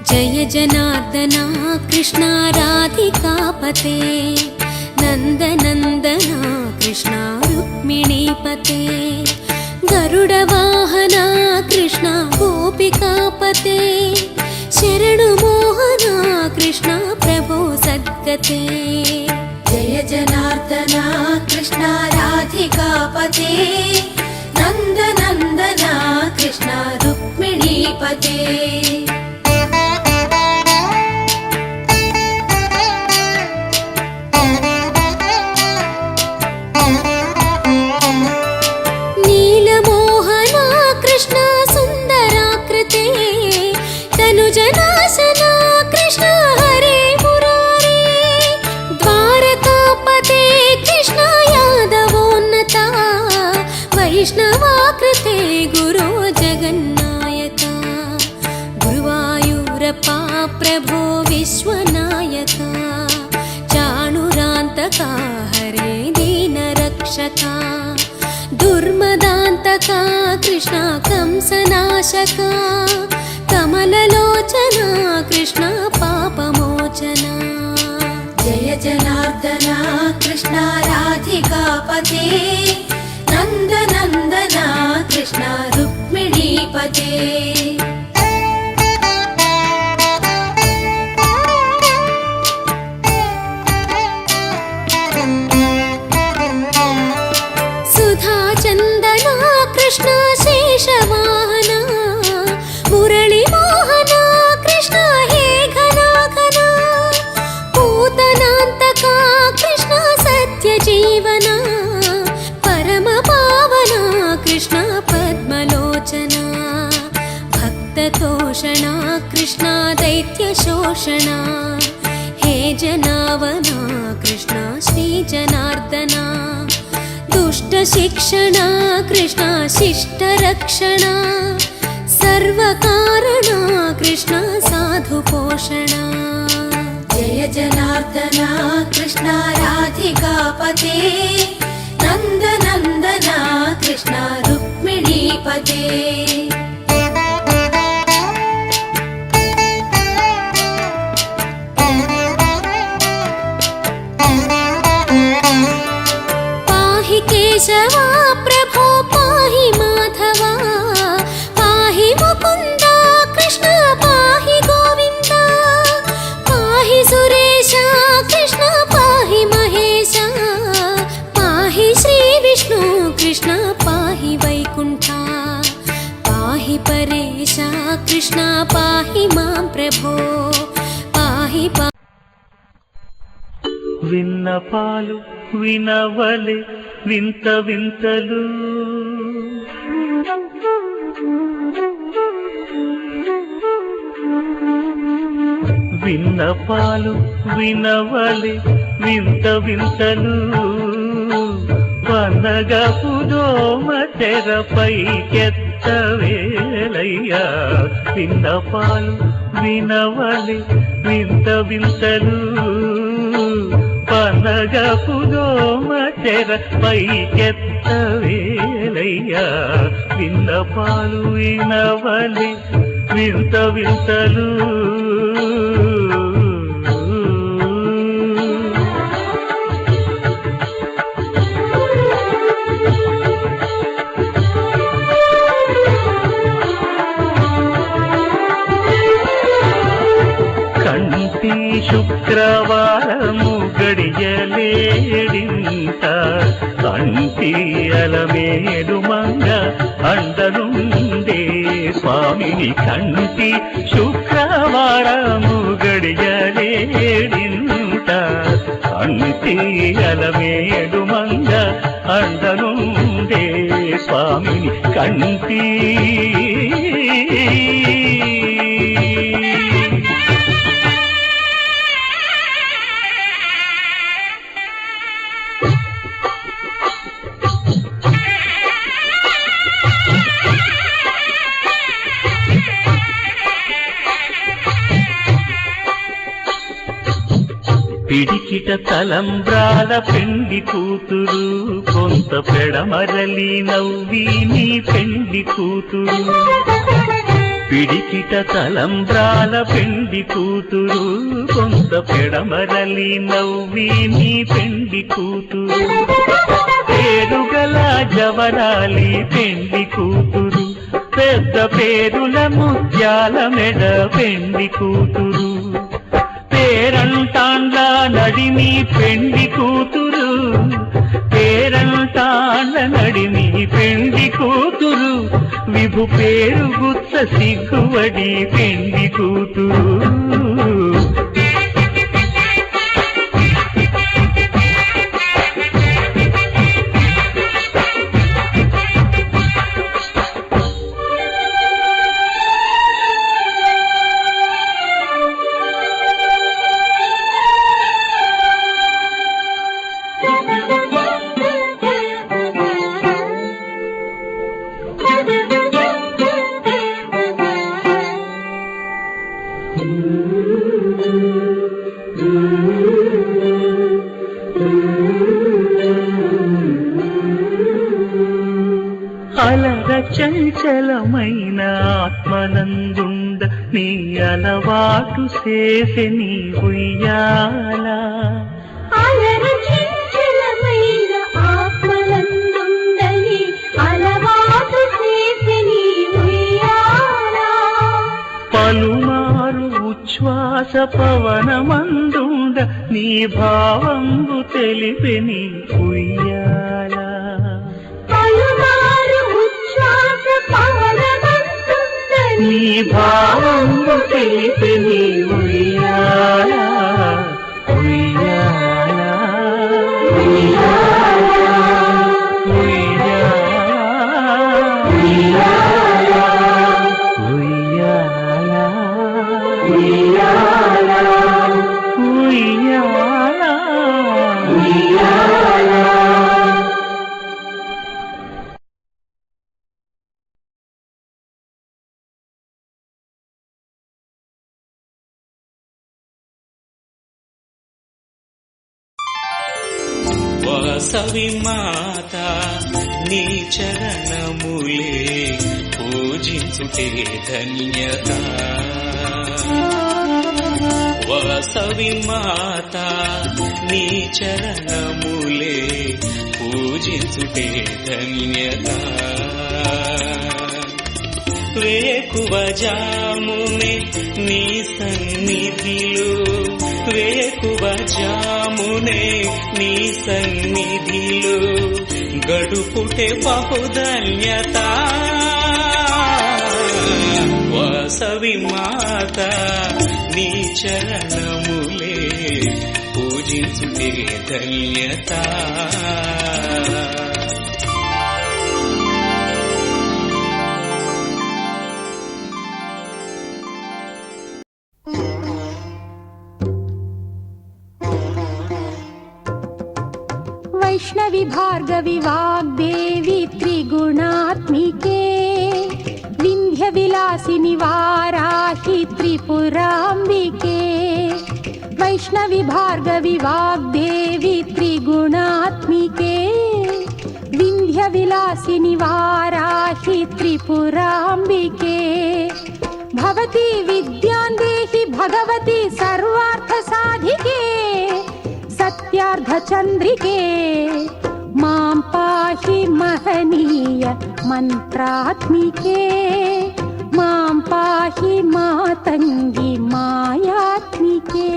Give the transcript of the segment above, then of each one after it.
जय जनार्दना कृष्णा राधिकापते नन्दनन्दना कृष्णा रुक्मिणीपते गरुडवाहना कृष्णा गोपिकापते शरणुमोहना कृष्णा प्रभो सद्गते जय जनार्दना कृष्णा राधिकापते नन्दनन्दना कृष्णा रुक्मिणीपते नीलमोहना कृष्णा सुन्दराकृते तनुजनाशना कृष्णा हरे मुरारे द्वारकापते कृष्णा यादवोन्नता वैष्णवाकृते गुरो जगन्नायका गुरुवायूरप्पा प्रभो विश्वनायका चाणुरान्तका हरे दीनरक्षका दुर्मदान्तका कृष्णा कंसनाशका कमललोचना कृष्णा पापमोचना जय जनार्दना कृष्णा राधिकापते नन्दनन्दना कृष्णा रुक्मिणीपते चन्दना कृष्णा शेषवाहना मुरळीमोहना कृष्णा हे घना घना पूतनान्तका कृष्णा सत्यजीवना परमपावना कृष्णा पद्मलोचना भक्ततोषणा कृष्णा दैत्यशोषणा हे जनावना कृष्णा श्रीजनार्दना दुष्टशिक्षणा कृष्णा शिष्टरक्षणा सर्वकारणा कृष्णा साधुपोषणा जय जनार्दना कृष्णा राधिकापते नन्दनन्दना कृष्णा रुक्मिणीपते केशवा प्रभो पाहि माधवा पाहि मुकुन्दा कृष्ण पाहि गोविन्दा पाहि सुरेशा कृष्ण पाहि महेशा पाहि श्रीविष्णु कृष्ण पाहि वैकुण्ठा पाहि परेशा कृष्ण पाहि मां प्रभो पाहि విన్నపాలు వినవలే వింత వింతలు విన్నపాలు వినవలే వింత వింతలు పన్నగపు దోమ తెరపైకెత్తవేలయ్యా విన్నపాలు వినవలే వింత వింతలు పనగపు దోమ తెరపైకెత్తవేలయ్యా విన్నపాలు వినవలే వింత వింతలు కంటి శుక్రవారము గడియలేడింత కంటి అలమేడు మంగ అండనుండే స్వామిని కంటి శుక్రవారము గడియలేడింత కంటి అలమేడు మంగ అండనుండే స్వామిని కంటి పిడికిట తలంబ్రాల పెండి కూతురు కొంత పెడమరలి నవ్వి నీ పెండి కూతురు పిడికిట తలంబ్రాల పెండి కూతురు కొంత పెడమరలి నవ్వి నీ పెండి కూతురు పేరుగల జవరాలి పెండి కూతురు పెద్ద పేరుల ముత్యాల మెడ పెండి కూతురు పేరంటాండ్ల నడిమి పెండి కూతురు పేరంటాండ్ల నడిమి పెండి కూతురు విభు పేరు గుత్త సిగ్గువడి పెండి కూతురు అలర చంచలమైన ఆత్మనందుండ నీ అలవాటు చేసే నీ ఉయ్యాల అలర చంచలమైన ఆత్మనందుండ నీ అలవాటు చేసే నీ ఉయ్యాల పలుమారు ఉచ్ఛ్వాస పవనమందుండ నీ భావంబు తెలిపే నీ ఉయ్యాల నీ భావంబు తెలిపే నీ ఉయ్యాల ఉయ్యాల వాసవి మాత నీ చరణములే పూజించుటే ధన్యత వాసవి మాత నీ చరణములే పూజించుటే ధన్యత వేకువ జామునే నీ సన్నిధిలో వేకువ జామునే నీ సన్నిధిలో గడుపుటే బహుధన్యత వాసవి మాత నీ చరణములే పూజించుటే ధన్యత वैष्णवी भार्गवी वाग्देवी त्रिगुणात्मिके विंध्य विलासिनी वाराहि त्रिपुराम्बिके वैष्णवी भार्गवी वाग्देवी त्रिगुणात्मिके विंध्य विलासिनी वाराहि त्रिपुराम्बिके भवती विद्यां देहि भगवती सर्वार्थ साधिके सत्यार्धचन्द्रिके मां पाहि महनीय मन्त्रात्मिके मां पाहि मातङ्गी मायात्मिके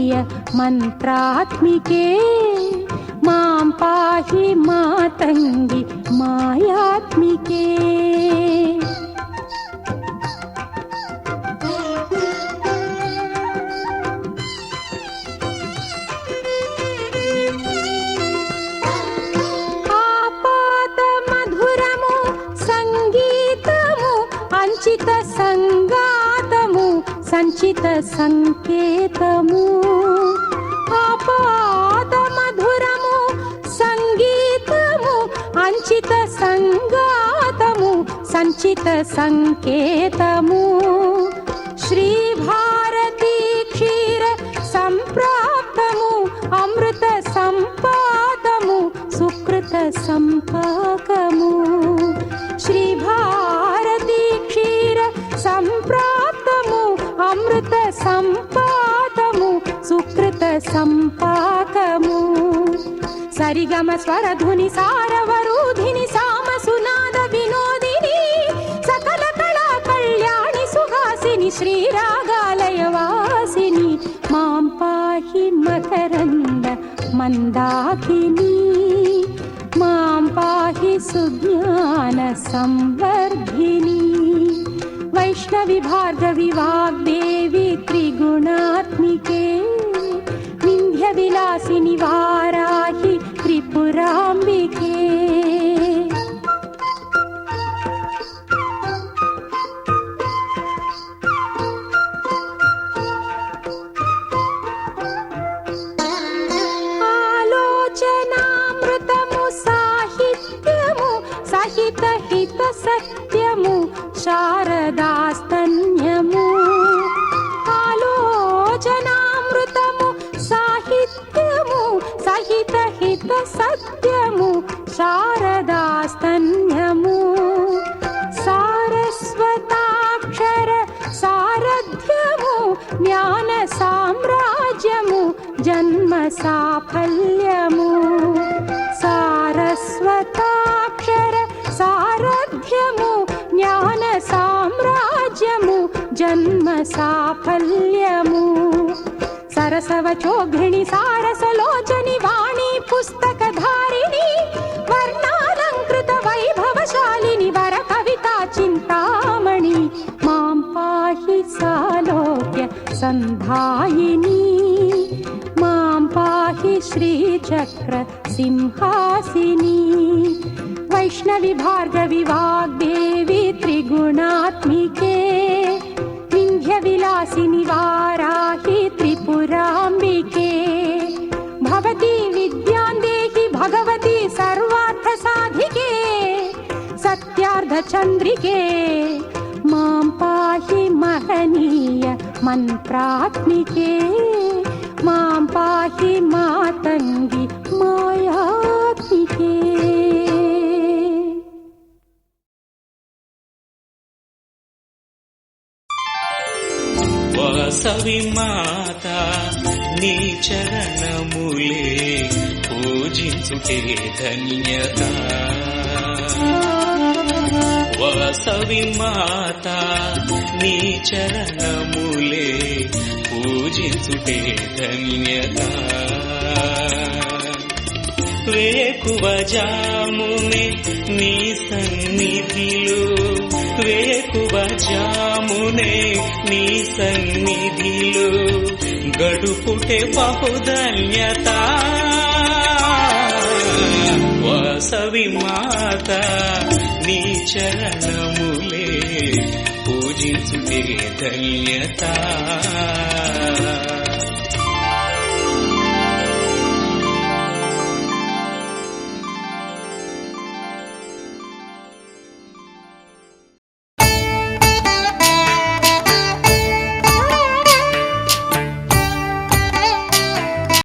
మహనీయ మంత్రాత్మికే మాం పాహి మాతంగి మాయాత్మికే. ఆపాత మధురము సంగీతము అంచిత సంగాతము సంచిత సంకేతము. ఆపాత మధురము సంగీతము అంచిత సంగాతము సంచిత సంకేతము. శ్రీ భారతీ క్షీర సంప్రాప్తము అమృత సంపాదము సుకృత సంపాకము. శ్రీ భారతీ క్షీర సంప్రాప్తము అమృత సంపాదము సుకృత సంపాకము. సరిగమ స్వరధుని సారవరూధిని సామ సునాద వినోదిని సకల కళా కళ్యాణి సుహాసిని శ్రీరాగాలయ వాసిని మాం పాహి మకరంద మందాకిని మాం పాహి సుజ్ఞాన సంవర్ధిని. వైష్ణవి భార్గవి వాగ్దేవి త్రిగుణాత్మికే వింధ్య విలాసిని వారాహి త్రిపురాంబికే. ఆలోచనామృతము సాహిత్యము సహిత హిత సత్యము శారదాస్తన్యము. ఆలోచనామృతము సాహిత్యము సహిత హిత సత్యము శారదాస్తన్యము. సారస్వతాక్షర సారథ్యము జ్ఞాన సామ్రాజ్యము జన్మ సాఫల్యము. సారస్వతాక్షర సారథ్యము జ్ఞాన సామ్రాజ్యము జన్మ సాఫల్యము. సరసవచోఘ్రిణి సారసలోచని వాణి పుస్తకధారిణి వర్ణాలంకృత వైభవశాలిని వర కవితా చింతామణి మాం పాహి సాలోక్య సంధాయిని మాం పాహి శ్రీచక్ర సింహాసిని. వైష్ణవి భార్గవి వాగ్దేవి త్రిగుణాత్మికే వింధ్య విలాసిని వారాహి త్రిపురాంబికే. భవతి విద్యాందేహి భగవతి సర్వార్థ సాధికే సత్యార్థ చంద్రికే మాం పాహి మహనీయ మంత్రాత్మికే మాం పాహి మాతంగి మాయాత్మికే. వాసవి మాత నీ చరణములే పూజించుటే ధన్యత. వాసవి మాత నీ చరణములే పూజించుటే ధన్యత. వేకువ జామునే నీ సన్నిధిలో వేకువ జామునే నీ సన్నిధిలో గడుపుటే బహుధన్యత. వాసవి మాత నీ చరణములే పూజించుటే ధన్యత.